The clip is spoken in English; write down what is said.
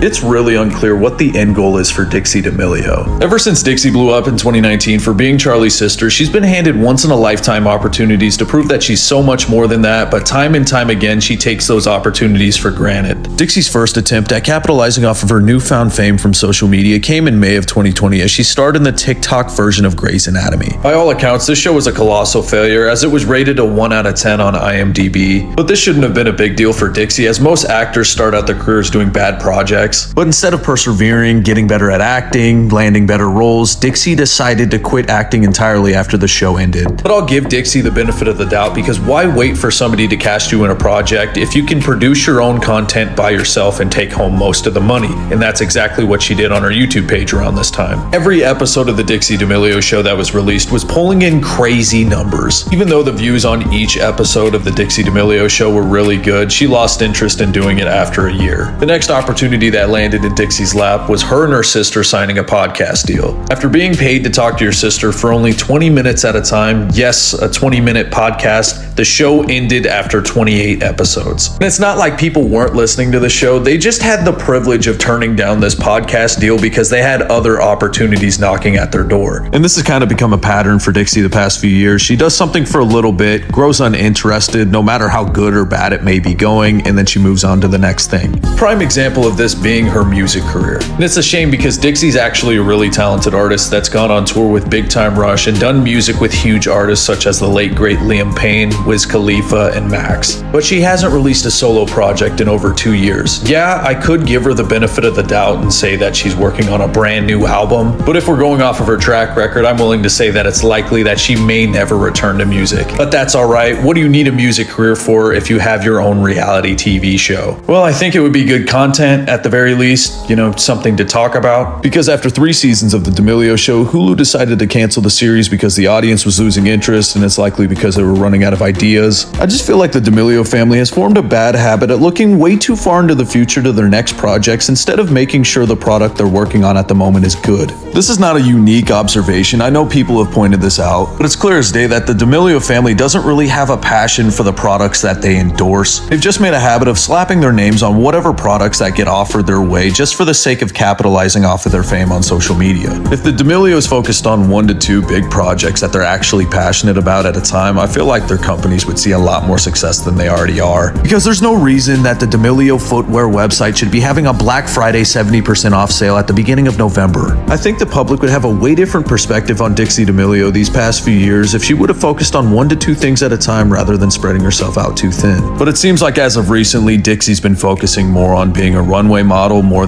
It's really unclear what the end goal is for Dixie D'Amelio. Ever since Dixie blew up in 2019 for being Charlie's sister, she's been handed once-in-a-lifetime opportunities to prove that she's so much more than that, but time and time again, she takes those opportunities for granted. Dixie's first attempt at capitalizing off of her newfound fame from social media came in May of 2020 as she starred in the TikTok version of Grey's Anatomy. By all accounts, this show was a colossal failure as it was rated a 1 out of 10 on IMDb, but this shouldn't have been a big deal for Dixie as most actors start out their careers doing bad projects. But instead of persevering, getting better at acting, landing better roles, Dixie decided to quit acting entirely after the show ended. But I'll give Dixie the benefit of the doubt because why wait for somebody to cast you in a project if you can produce your own content by yourself and take home most of the money? And that's exactly what she did on her YouTube page around this time. Every episode of the Dixie D'Amelio show that was released was pulling in crazy numbers. Even though the views on each episode of the Dixie D'Amelio show were really good, she lost interest in doing it after a year. The next opportunity that landed in Dixie's lap was her and her sister signing a podcast deal. After being paid to talk to your sister for only 20 minutes at a time, yes, a 20-minute podcast, the show ended after 28 episodes. And it's not like people weren't listening to the show, they just had the privilege of turning down this podcast deal because they had other opportunities knocking at their door. And this has kind of become a pattern for Dixie the past few years. She does something for a little bit, grows uninterested, no matter how good or bad it may be going, and then she moves on to the next thing. Prime example of this being her music career. And it's a shame because Dixie's actually a really talented artist that's gone on tour with Big Time Rush and done music with huge artists such as the late great Liam Payne, Wiz Khalifa, and Max. But she hasn't released a solo project in over 2 years. Yeah, I could give her the benefit of the doubt and say that she's working on a brand new album, but if we're going off of her track record, I'm willing to say that it's likely that she may never return to music. But that's alright, what do you need a music career for if you have your own reality TV show? Well, I think it would be good content at the very least, something to talk about. Because after 3 seasons of the D'Amelio show, Hulu decided to cancel the series because the audience was losing interest, and it's likely because they were running out of ideas. I just feel like the D'Amelio family has formed a bad habit at looking way too far into the future to their next projects instead of making sure the product they're working on at the moment is good. This is not a unique observation. I know people have pointed this out, but it's clear as day that the D'Amelio family doesn't really have a passion for the products that they endorse. They've just made a habit of slapping their names on whatever products that get offered their way just for the sake of capitalizing off of their fame on social media. If the D'Amelios focused on 1 to 2 big projects that they're actually passionate about at a time, I feel like their companies would see a lot more success than they already are. Because there's no reason that the D'Amelio footwear website should be having a Black Friday 70% off sale at the beginning of November. I think the public would have a way different perspective on Dixie D'Amelio these past few years if she would have focused on 1 to 2 things at a time rather than spreading herself out too thin. But it seems like as of recently, Dixie's been focusing more on being a runway model more than